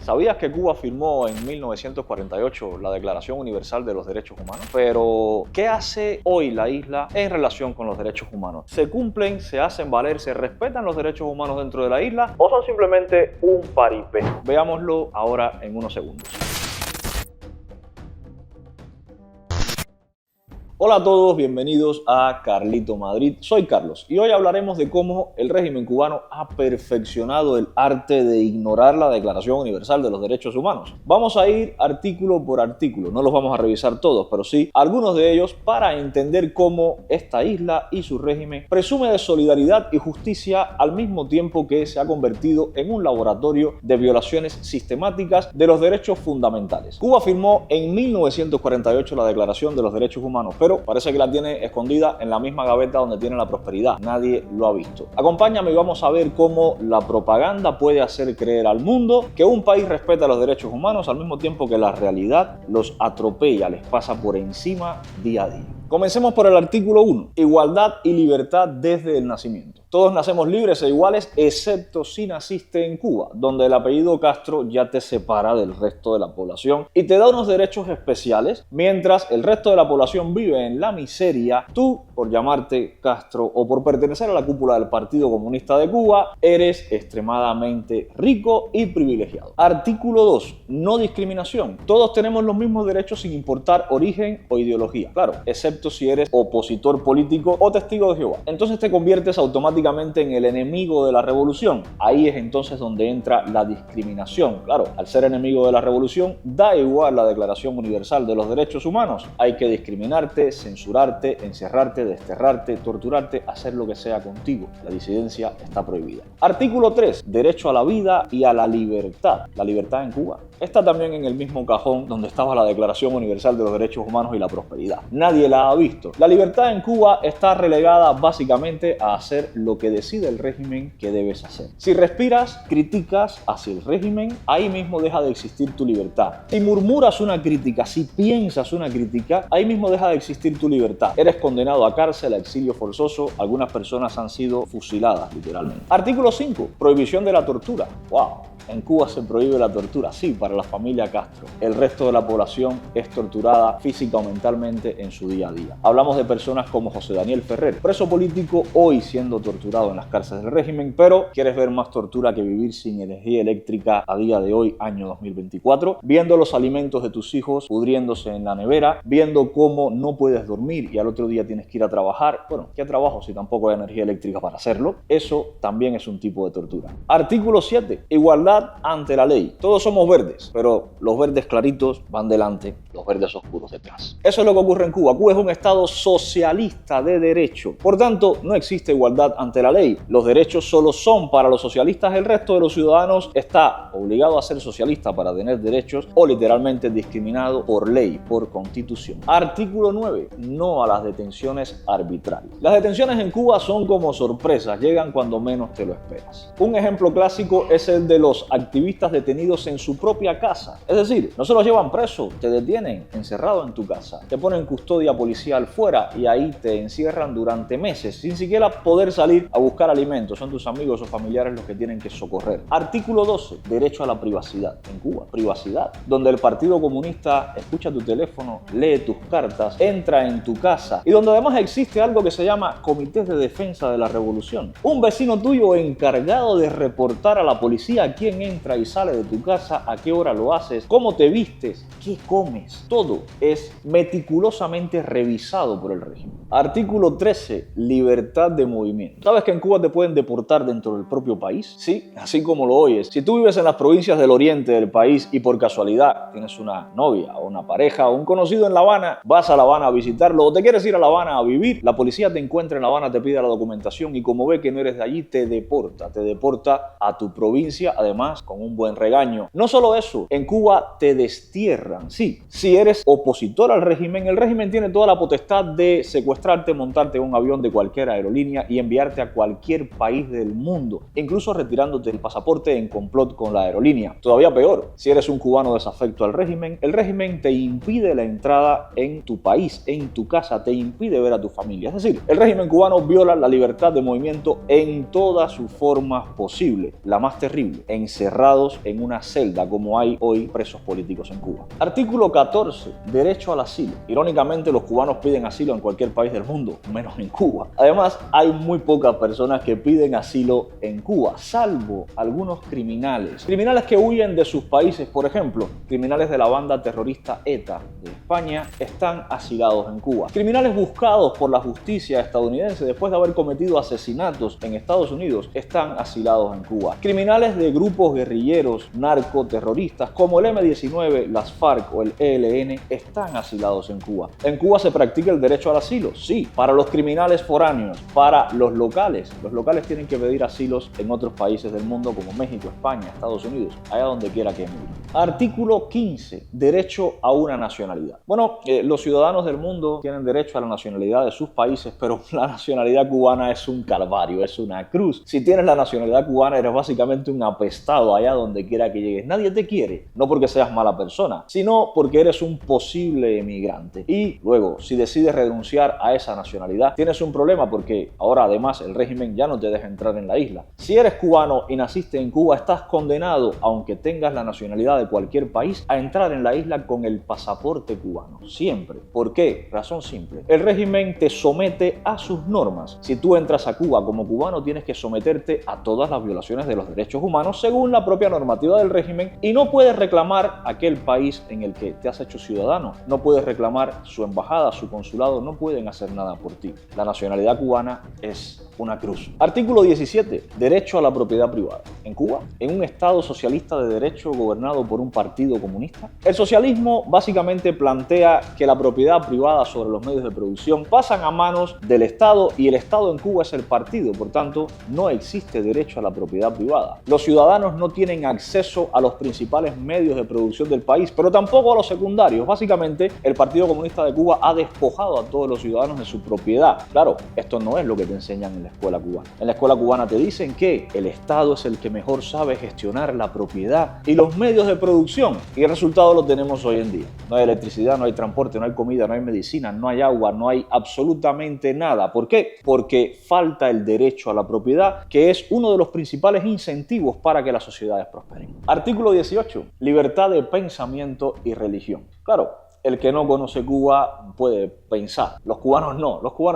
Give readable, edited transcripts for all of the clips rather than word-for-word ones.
¿Sabías que Cuba firmó en 1948 la Declaración Universal de los Derechos Humanos? Pero, ¿qué hace hoy la isla en relación con los derechos humanos? ¿Se cumplen, se hacen valer, se respetan los derechos humanos dentro de la isla o son simplemente un paripé? Veámoslo ahora en unos segundos. Hola a todos, bienvenidos a Carlito Madrid. Soy Carlos y hoy hablaremos de cómo el régimen cubano ha perfeccionado el arte de ignorar la Declaración Universal de los Derechos Humanos. Vamos a ir artículo por artículo, no los vamos a revisar todos, pero sí algunos de ellos para entender cómo esta isla y su régimen presume de solidaridad y justicia al mismo tiempo que se ha convertido en un laboratorio de violaciones sistemáticas de los derechos fundamentales. Cuba firmó en 1948 la Declaración de los Derechos Humanos, pero parece que la tiene escondida en la misma gaveta donde tiene la prosperidad. Nadie lo ha visto. Acompáñame y vamos a ver cómo la propaganda puede hacer creer al mundo que un país respeta los derechos humanos al mismo tiempo que la realidad los atropella, les pasa por encima día a día. Comencemos por el artículo 1. Igualdad y libertad desde el nacimiento. Todos nacemos libres e iguales, excepto si naciste en Cuba, donde el apellido Castro ya te separa del resto de la población y te da unos derechos especiales, mientras el resto de la población vive en la miseria. Tú, por llamarte Castro o por pertenecer a la cúpula del Partido Comunista de Cuba, eres extremadamente rico y privilegiado. Artículo 2. No discriminación. Todos tenemos los mismos derechos sin importar origen o ideología. Claro, excepto si eres opositor político o testigo de Jehová. Entonces te conviertes automáticamente en el enemigo de la revolución. Ahí es entonces donde entra la discriminación. Claro, al ser enemigo de la revolución, da igual la Declaración Universal de los Derechos Humanos. Hay que discriminarte, censurarte, encerrarte, desterrarte, torturarte, hacer lo que sea contigo. La disidencia está prohibida. Artículo 3. Derecho a la vida y a la libertad. La libertad en Cuba está también en el mismo cajón donde estaba la Declaración Universal de los Derechos Humanos y la prosperidad. Nadie la ha visto. La libertad en Cuba está relegada básicamente a hacer lo que decide el régimen que debes hacer. Si respiras, criticas hacia el régimen, ahí mismo deja de existir tu libertad. Si murmuras una crítica, si piensas una crítica, ahí mismo deja de existir tu libertad. Eres condenado a cárcel, a exilio forzoso. Algunas personas han sido fusiladas, literalmente. Artículo 5. Prohibición de la tortura. ¡Wow! En Cuba se prohíbe la tortura, sí, para la familia Castro. El resto de la población es torturada física o mentalmente en su día a día. Hablamos de personas como José Daniel Ferrer, preso político, hoy siendo torturado en las cárceles del régimen, pero ¿quieres ver más tortura que vivir sin energía eléctrica a día de hoy, año 2024? Viendo los alimentos de tus hijos pudriéndose en la nevera, viendo cómo no puedes dormir y al otro día tienes que ir a trabajar. Bueno, ¿qué trabajo si tampoco hay energía eléctrica para hacerlo? Eso también es un tipo de tortura. Artículo 7. Igualdad ante la ley. Todos somos verdes, pero los verdes claritos van delante, los verdes oscuros detrás. Eso es lo que ocurre en Cuba. Cuba es un estado socialista de derecho. Por tanto, no existe igualdad ante la ley. Los derechos solo son para los socialistas. El resto de los ciudadanos está obligado a ser socialista para tener derechos o literalmente discriminado por ley, por constitución. Artículo 9. No a las detenciones arbitrarias. Las detenciones en Cuba son como sorpresas, llegan cuando menos te lo esperas. Un ejemplo clásico es el de los activistas detenidos en su propia casa. Es decir, no se los llevan preso, te detienen encerrado en tu casa, te ponen custodia policial fuera y ahí te encierran durante meses sin siquiera poder salir a buscar alimentos. Son tus amigos o familiares los que tienen que socorrer. Artículo 12. Derecho a la privacidad. En Cuba, privacidad, donde el Partido Comunista escucha tu teléfono, lee tus cartas, entra en tu casa y donde además existe algo que se llama Comités de Defensa de la Revolución. Un vecino tuyo encargado de reportar a la policía quién entra y sale de tu casa, a qué hora lo haces, cómo te vistes, qué comes. Todo es meticulosamente revisado por el régimen. Artículo 13. Libertad de movimiento. ¿Sabes que en Cuba te pueden deportar dentro del propio país? Sí, así como lo oyes. Si tú vives en las provincias del oriente del país y por casualidad tienes una novia o una pareja o un conocido en La Habana, vas a La Habana a visitarlo o te quieres ir a La Habana a vivir, la policía te encuentra en La Habana, te pide la documentación y como ve que no eres de allí, te deporta a tu provincia, además con un buen regaño. No solo eso, en Cuba te destierran. Sí, si eres opositor al régimen, el régimen tiene toda la potestad de secuestrarte, montarte en un avión de cualquier aerolínea y enviarte a cualquier país del mundo, incluso retirándote el pasaporte en complot con la aerolínea. Todavía peor, si eres un cubano desafecto al régimen, el régimen te impide la entrada en tu país, en tu casa, te impide ver a tu familia. Es decir, el régimen cubano viola la libertad de movimiento en todas sus formas posibles. La más terrible, encerrados en una celda como hay hoy presos políticos en Cuba. Artículo 14, derecho al asilo. Irónicamente, los cubanos piden asilo en cualquier país del mundo, menos en Cuba. Además, hay muy pocas personas que piden asilo en Cuba, salvo algunos criminales. Criminales que huyen de sus países, por ejemplo, criminales de la banda terrorista ETA de España están asilados en Cuba. Criminales buscados por la justicia estadounidense después de haber cometido asesinatos en Estados Unidos están asilados en Cuba. Criminales de grupos guerrilleros narcoterroristas como el M-19, las FARC o el ELN están asilados en Cuba. En Cuba se practica el derecho al asilo, sí, para los criminales foráneos, para los locales. Los locales tienen que pedir asilos en otros países del mundo como México, España, Estados Unidos, allá donde quiera que emigren. Artículo 15, derecho a una nacionalidad. Bueno, los ciudadanos del mundo tienen derecho a la nacionalidad de sus países, pero la nacionalidad cubana es un calvario, es una cruz. Si tienes la nacionalidad cubana, eres básicamente un apestado allá donde quiera que llegues. Nadie te quiere, no porque seas mala persona, sino porque eres un posible emigrante. Y luego, si decides renunciar a esa nacionalidad, tienes un problema porque ahora además el régimen ya no te deja entrar en la isla. Si eres cubano y naciste en Cuba, estás condenado, aunque tengas la nacionalidad de cualquier país, a entrar en la isla con el pasaporte cubano. Siempre. ¿Por qué? Razón simple. El régimen te somete a sus normas. Si tú entras a Cuba como cubano, tienes que someterte a todas las violaciones de los derechos humanos según la propia normativa del régimen y no puedes reclamar aquel país en el que te has hecho ciudadano. No puedes reclamar su embajada, su consulado, no pueden hacer nada por ti. La nacionalidad cubana es una cruz. Artículo 17. Derecho a la propiedad privada. En Cuba, en un estado socialista de derecho gobernado por un partido comunista, el socialismo básicamente plantea que la propiedad privada sobre los medios de producción pasan a manos del Estado y el Estado en Cuba es el partido, por tanto, no existe derecho a la propiedad privada. Los ciudadanos no tienen acceso a los principales medios de producción del país, pero tampoco a los secundarios. Básicamente, el Partido Comunista de Cuba ha despojado a todos los ciudadanos de su propiedad. Claro, esto no es lo que te enseñan en la escuela cubana. En la escuela cubana te dicen que el Estado es el que mejor sabe gestionar la propiedad y los medios de producción, y el resultado lo tenemos hoy en día. No hay electricidad, no hay transporte, no hay comida, no hay medicina, no hay agua, no hay absolutamente nada. ¿Por qué? Porque falta el derecho a la propiedad, que es uno de los principales incentivos para que las sociedades prosperen. Artículo 18. Libertad de pensamiento y religión. Claro, el que no conoce Cuba puede pensar. Los cubanos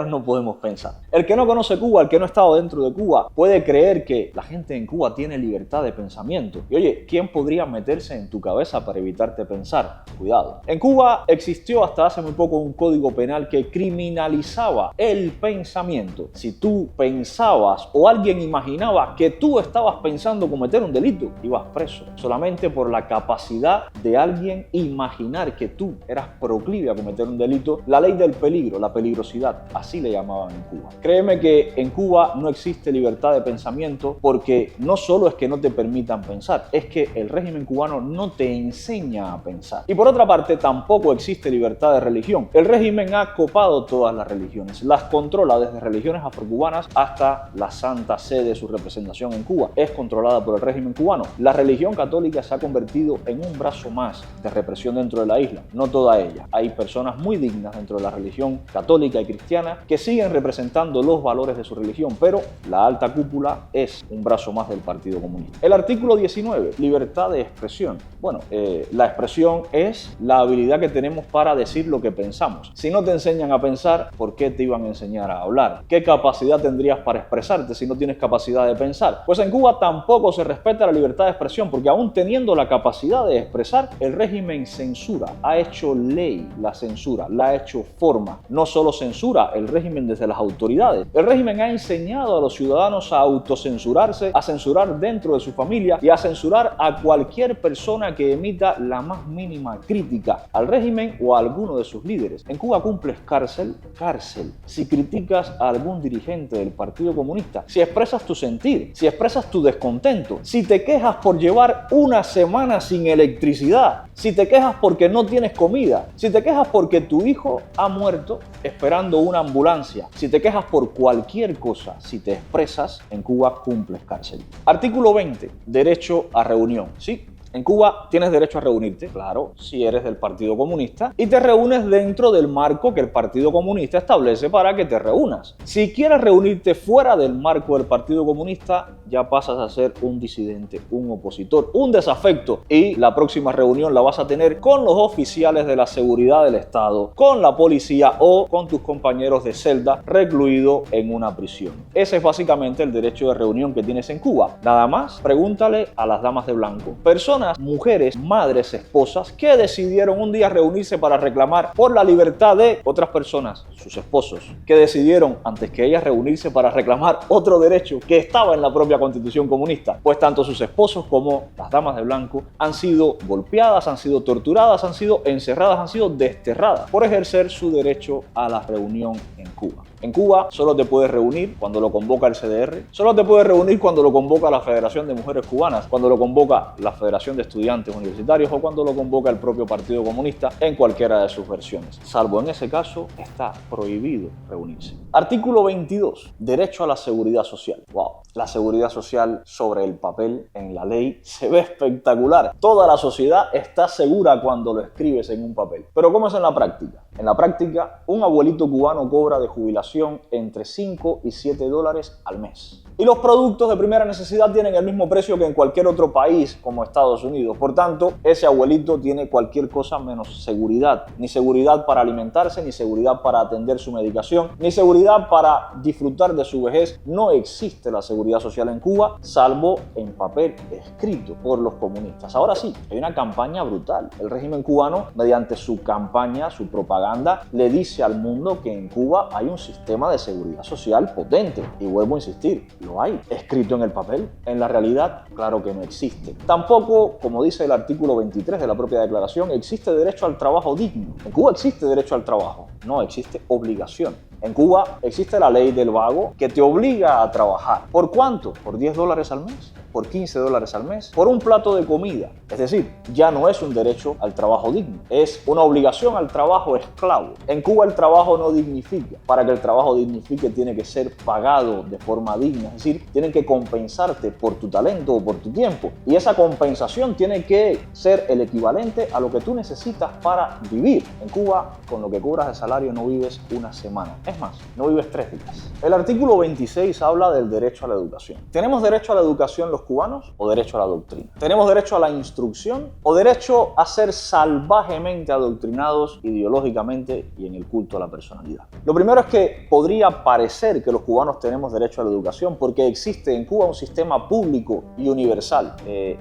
no podemos pensar. El que no conoce Cuba, el que no ha estado dentro de Cuba, puede creer que la gente en Cuba tiene libertad de pensamiento. Y oye, ¿quién podría meterse en tu cabeza para evitarte pensar? Cuidado. En Cuba existió hasta hace muy poco un código penal que criminalizaba el pensamiento. Si tú pensabas o alguien imaginaba que tú estabas pensando cometer un delito, ibas preso. Solamente por la capacidad de alguien imaginar que tú eras proclive a cometer un delito. La ley del peligro, la peligrosidad, así le llamaban en Cuba. Créeme que en Cuba no existe libertad de pensamiento porque no solo es que no te permitan pensar, es que el régimen cubano no te enseña a pensar. Y por otra parte, tampoco existe libertad de religión. El régimen ha copado todas las religiones, las controla desde religiones afrocubanas hasta la Santa Sede, su representación en Cuba. Es controlada por el régimen cubano. La religión católica se ha convertido en un brazo más de represión dentro de la isla. No toda ella. Hay personas muy dignas dentro de la religión católica y cristiana que siguen representando los valores de su religión, pero la alta cúpula es un brazo más del Partido Comunista. El artículo 19, libertad de expresión. Bueno, la expresión es la habilidad que tenemos para decir lo que pensamos. Si no te enseñan a pensar, ¿por qué te iban a enseñar a hablar? ¿Qué capacidad tendrías para expresarte si no tienes capacidad de pensar? Pues en Cuba tampoco se respeta la libertad de expresión, porque aún teniendo la capacidad de expresar, el régimen censura, ha hecho ley la censura, la ha hecho forma. No solo censura el régimen desde las autoridades, el régimen ha enseñado a los ciudadanos a autocensurarse, a censurar dentro de su familia y a censurar a cualquier persona que emita la más mínima crítica al régimen o a alguno de sus líderes. En Cuba cumples cárcel. Si criticas a algún dirigente del Partido Comunista, si expresas tu sentir, si expresas tu descontento, si te quejas por llevar una semana sin electricidad, si te quejas porque no tienes comida, si te quejas porque tu hijo ha muerto esperando una ambulancia, si te quejas por cualquier cosa, si te expresas, en Cuba cumples cárcel. Artículo 20. Derecho a reunión. Sí, En Cuba tienes derecho a reunirte, claro, si eres del Partido Comunista, y te reúnes dentro del marco que el Partido Comunista establece para que te reúnas. Si quieres reunirte fuera del marco del Partido Comunista, ya pasas a ser un disidente, un opositor, un desafecto, y la próxima reunión la vas a tener con los oficiales de la seguridad del Estado, con la policía o con tus compañeros de celda recluido en una prisión. Ese es básicamente el derecho de reunión que tienes en Cuba. Nada más, pregúntale a las damas de blanco. Personas, mujeres, madres, esposas que decidieron un día reunirse para reclamar por la libertad de otras personas, sus esposos, que decidieron antes que ellas reunirse para reclamar otro derecho que estaba en la propia Constitución comunista. Pues tanto sus esposos como las damas de blanco han sido golpeadas, han sido torturadas, han sido encerradas, han sido desterradas por ejercer su derecho a la reunión en Cuba. En Cuba solo te puedes reunir cuando lo convoca el CDR, solo te puedes reunir cuando lo convoca la Federación de Mujeres Cubanas, cuando lo convoca la Federación de Estudiantes Universitarios o cuando lo convoca el propio Partido Comunista en cualquiera de sus versiones. Salvo en ese caso, está prohibido reunirse. Artículo 22. Derecho a la seguridad social. ¡Wow! La seguridad social sobre el papel en la ley se ve espectacular. Toda la sociedad está segura cuando lo escribes en un papel. Pero ¿cómo es en la práctica? En la práctica, un abuelito cubano cobra de jubilación entre 5 y 7 dólares al mes. Y los productos de primera necesidad tienen el mismo precio que en cualquier otro país como Estados Unidos. Por tanto, ese abuelito tiene cualquier cosa menos seguridad. Ni seguridad para alimentarse, ni seguridad para atender su medicación, ni seguridad para disfrutar de su vejez. No existe la seguridad social en Cuba, salvo en papel escrito por los comunistas. Ahora sí, hay una campaña brutal. El régimen cubano, mediante su campaña, su propaganda, le dice al mundo que en Cuba hay un sistema de seguridad social potente. Y vuelvo a insistir, lo hay. ¿Escrito en el papel? En la realidad, claro que no existe. Tampoco, como dice el artículo 23 de la propia declaración, existe derecho al trabajo digno. En Cuba existe derecho al trabajo, no existe obligación. En Cuba existe la ley del vago que te obliga a trabajar. ¿Por cuánto? ¿Por 10 dólares al mes? ¿Por 15 dólares al mes? ¿Por un plato de comida? Es decir, ya no es un derecho al trabajo digno, es una obligación al trabajo esclavo. En Cuba el trabajo no dignifica. Para que el trabajo dignifique tiene que ser pagado de forma digna, es decir, tienen que compensarte por tu talento o por tu tiempo. Y esa compensación tiene que ser el equivalente a lo que tú necesitas para vivir. En Cuba, con lo que cobras de salario no vives una semana. Es más, no vives 3 días. El artículo 26 habla del derecho a la educación. ¿Tenemos derecho a la educación los cubanos o derecho a la doctrina? ¿Tenemos derecho a la instrucción o derecho a ser salvajemente adoctrinados ideológicamente y en el culto a la personalidad? Lo primero es que podría parecer que los cubanos tenemos derecho a la educación porque existe en Cuba un sistema público y universal.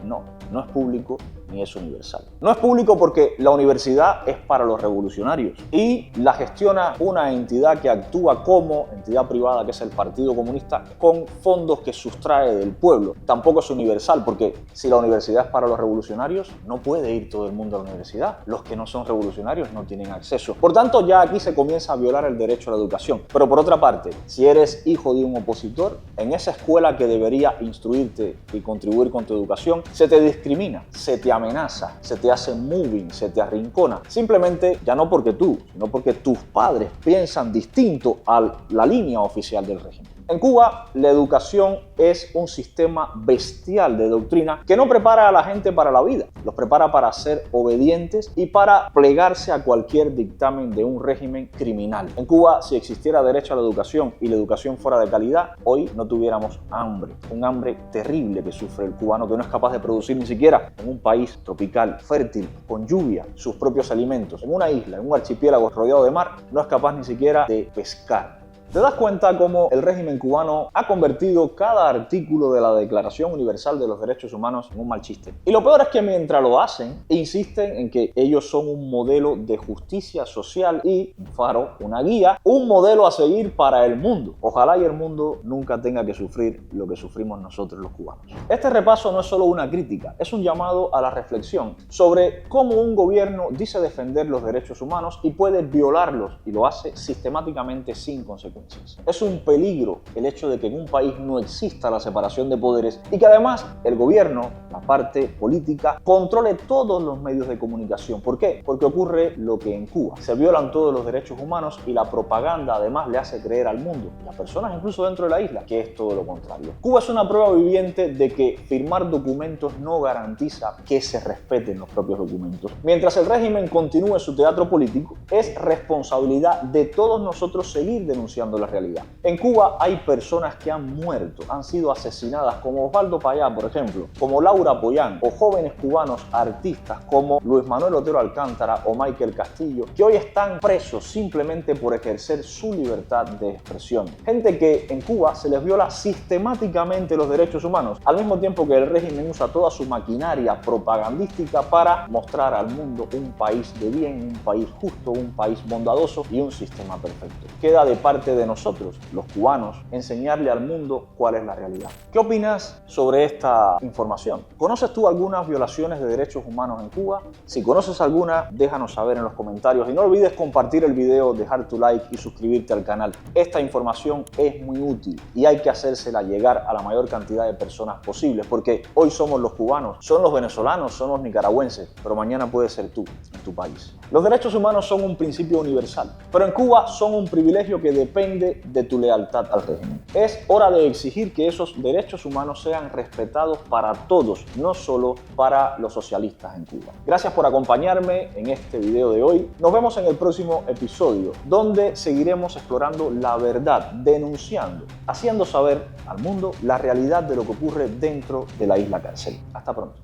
No es público ni es universal. No es público porque la universidad es para los revolucionarios y la gestiona una entidad que actúa como entidad privada, que es el Partido Comunista, con fondos que sustrae del pueblo. Tampoco es universal porque si la universidad es para los revolucionarios, no puede ir todo el mundo a la universidad. Los que no son revolucionarios no tienen acceso. Por tanto, ya aquí se comienza a violar el derecho a la educación. Pero por otra parte, si eres hijo de un opositor, en esa escuela que debería instruirte y contribuir con tu educación, se te discrimina, se te amenaza, se te hace moving, se te arrincona. Simplemente, ya no porque tú, sino porque tus padres piensan distinto a la línea oficial del régimen. En Cuba, la educación es un sistema bestial de doctrina que no prepara a la gente para la vida, los prepara para ser obedientes y para plegarse a cualquier dictamen de un régimen criminal. En Cuba, si existiera derecho a la educación y la educación fuera de calidad, hoy no tuviéramos hambre, un hambre terrible que sufre el cubano que no es capaz de producir ni siquiera en un país tropical, fértil, con lluvia, sus propios alimentos, en una isla, en un archipiélago rodeado de mar, no es capaz ni siquiera de pescar. ¿Te das cuenta cómo el régimen cubano ha convertido cada artículo de la Declaración Universal de los Derechos Humanos en un mal chiste? Y lo peor es que mientras lo hacen, insisten en que ellos son un modelo de justicia social y un faro, una guía, un modelo a seguir para el mundo. Ojalá y el mundo nunca tenga que sufrir lo que sufrimos nosotros los cubanos. Este repaso no es solo una crítica, es un llamado a la reflexión sobre cómo un gobierno dice defender los derechos humanos y puede violarlos y lo hace sistemáticamente sin consecuencias. consecuencias. Es un peligro el hecho de que en un país no exista la separación de poderes y que además el gobierno, la parte política, controle todos los medios de comunicación. ¿Por qué? Porque ocurre lo que en Cuba. Se violan todos los derechos humanos y la propaganda además le hace creer al mundo, y a personas incluso dentro de la isla, que es todo lo contrario. Cuba es una prueba viviente de que firmar documentos no garantiza que se respeten los propios documentos. Mientras el régimen continúe su teatro político, es responsabilidad de todos nosotros seguir denunciando la realidad. En Cuba hay personas que han muerto, han sido asesinadas, como Osvaldo Payá, por ejemplo, como Laura Pollán, o jóvenes cubanos artistas como Luis Manuel Otero Alcántara o Michael Castillo, que hoy están presos simplemente por ejercer su libertad de expresión. Gente que en Cuba se les viola sistemáticamente los derechos humanos, al mismo tiempo que el régimen usa toda su maquinaria propagandística para mostrar al mundo un país de bien, un país justo, un país bondadoso y un sistema perfecto. Queda de parte de nosotros, los cubanos, enseñarle al mundo cuál es la realidad. ¿Qué opinas sobre esta información? ¿Conoces tú algunas violaciones de derechos humanos en Cuba? Si conoces alguna, déjanos saber en los comentarios y no olvides compartir el video, dejar tu like y suscribirte al canal. Esta información es muy útil y hay que hacérsela llegar a la mayor cantidad de personas posibles, porque hoy somos los cubanos, son los venezolanos, son los nicaragüenses, pero mañana puede ser tú en tu país. Los derechos humanos son un principio universal, pero en Cuba son un privilegio que depende de tu lealtad al régimen. Es hora de exigir que esos derechos humanos sean respetados para todos, no solo para los socialistas en Cuba. Gracias por acompañarme en este video de hoy. Nos vemos en el próximo episodio, donde seguiremos explorando la verdad, denunciando, haciendo saber al mundo la realidad de lo que ocurre dentro de la isla cárcel. Hasta pronto.